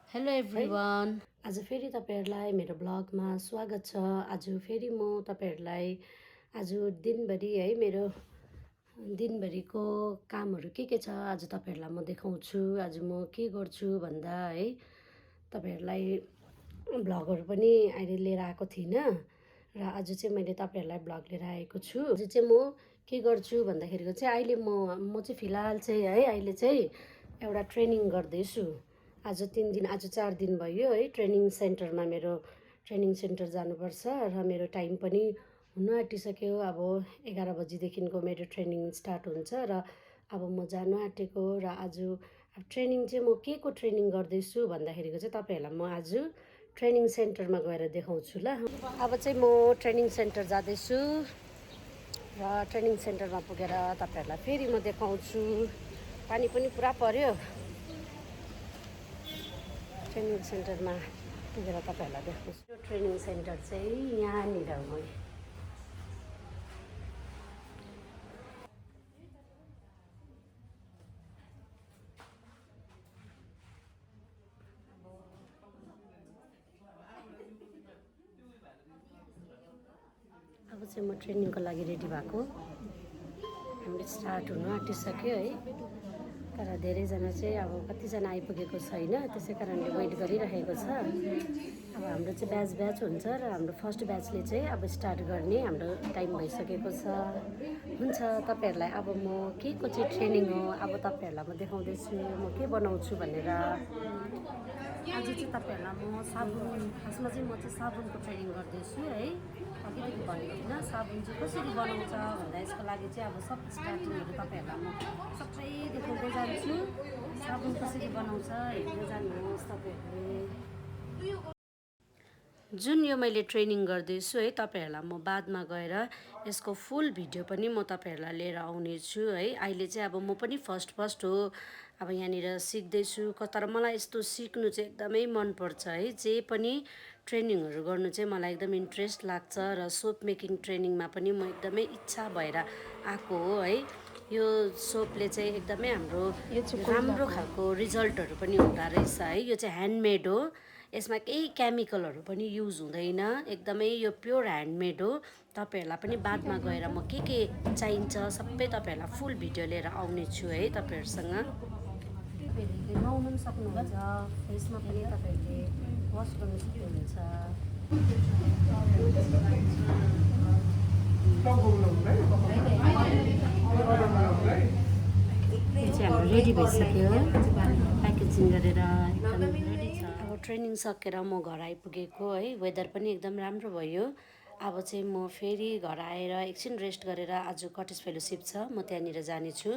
Hello everyone. आज फेरि तपाईँहरूलाई मेरो ब्लगमा स्वागत छ। आज फेरि म तपाईँहरूलाई आज दिनभरि है मेरो दिनभरिको कामहरू के छ आज तपाईँहरूलाई म देखाउँछु। आज म के गर्छु भन्दा है तपाईँहरूलाई ब्लगहरू पनि अहिले लिएर आएको थिइनँ र आज चाहिँ मैले तपाईँहरूलाई ब्लग लिएर आएको छु। आज चाहिँ म के गर्छु भन्दाखेरिको चाहिँ अहिले म चाहिँ फिलहाल चाहिँ है अहिले चाहिँ एउटा ट्रेनिङ गर्दैछु। आज 3 दिन आज 4 दिन भयो है ट्रेनिङ सेन्टरमा मेरो ट्रेनिङ सेन्टर जानुपर्छ र मेरो टाइम पनि हुन आँटिसक्यो। अब 11 बजीदेखिको मेरो ट्रेनिङ स्टार्ट हुन्छ र अब म जानु आँटेको र आज ट्रेनिङ चाहिँ म के को ट्रेनिङ गर्दैछु भन्दाखेरिको चाहिँ तपाईँहरूलाई म आज ट्रेनिङ सेन्टरमा गएर देखाउँछु ल। अब चाहिँ म ट्रेनिङ सेन्टर जाँदैछु र ट्रेनिङ सेन्टरमा पुगेर तपाईँहरूलाई फेरि म देखाउँछु। पानी पनि पुरा पर्यो। ट्रेनिङ सेन्टरमा पुगेर तपाईँहरूलाई देखाउँछु। ट्रेनिङ सेन्टर चाहिँ यहाँनिर हो। अब चाहिँ म ट्रेनिङको लागि रेडी भएको। हाम्रो स्टार्ट हुन आँटिसक्यो है, तर धेरैजना चाहिँ अब कतिजना आइपुगेको छैन, त्यसै कारणले वेट गरिरहेको छ। अब हाम्रो चाहिँ ब्याच हुन्छ र हाम्रो फर्स्ट ब्याचले चाहिँ अब स्टार्ट गर्ने हाम्रो टाइम भइसकेको छ। हुन्छ तपाईँहरूलाई अब म के को चाहिँ ट्रेनिङ हो अब तपाईँहरूलाई म देखाउँदैछु म के बनाउँछु भनेर। आज चाहिँ तपाईँहरूलाई म साबुन खासमा चाहिँ म चाहिँ साबुनको ट्रेनिङ गर्दैछु है। अघिदेखि भन्नु होइन साबुन चाहिँ कसरी बनाउँछ भन्दा यसको लागि चाहिँ अब सब स्टार्टिङहरू तपाईँहरूलाई म सबै देखाउँदै जान्छु। साबुन कसरी बनाउँछ हेर्दै जानुहोस् तपाईँहरूले। जुन यो मैले ट्रेनिङ गर्दैछु है तपाईँहरूलाई म बादमा गएर यसको फुल भिडियो पनि म तपाईँहरूलाई लिएर आउनेछु है। अहिले चाहिँ अब म पनि फर्स्ट हो, अब यहाँनिर सिक्दैछु। तर मलाई यस्तो सिक्नु चाहिँ एकदमै मनपर्छ है। जे पनि ट्रेनिङहरू गर्नु चाहिँ मलाई एकदम इन्ट्रेस्ट लाग्छ र सोप मेकिङ ट्रेनिङमा पनि म एकदमै इच्छा भएर आएको हो है। यो सोपले चाहिँ एकदमै हाम्रो राम्रो खालको रिजल्टहरू पनि हुँदो रहेछ है। यो चाहिँ ह्यान्डमेड हो, यसमा केही केमिकलहरू पनि युज हुँदैन, एकदमै यो प्योर ह्यान्डमेड हो। तपाईँहरूलाई पनि बादमा गएर म के चाहिन्छ सबै तपाईँहरूलाई फुल भिडियो लिएर आउने छु है तपाईँहरूसँग। तपाईँहरूले नुहाउनु पनि सक्नुहुन्छ, फेसमा पनि तपाईँहरूले वास गर्नु सक्नुहुन्छ। यो चाहिँ हाम्रो रेडी भइसक्यो, प्याकेजिङ गरेर एकदम रेडी छ। अब ट्रेनिङ सकेर म घर आइपुगेको है, वेदर पनि एकदम राम्रो भयो। अब चाहिँ म फेरि घर आएर एकछिन रेस्ट गरेर आज कटेज फेलोसिप छ, म त्यहाँनिर जानेछु।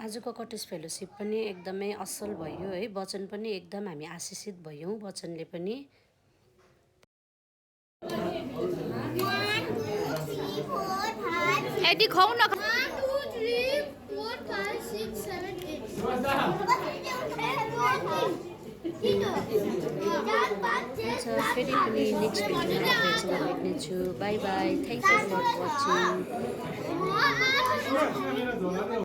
आजको कटेज फेलोसिप पनि एकदमै असल भयो है। वचन पनि एकदम हामी आशिषित भयौँ वचनले पनि। एडी खाऊ न। 1 2 3 4 5 6 7 8 फेरि पनि नेक्स्ट भिडियोमा तपाईँहरूसँग भेट्नेछु। Bye bye, thank you for watching.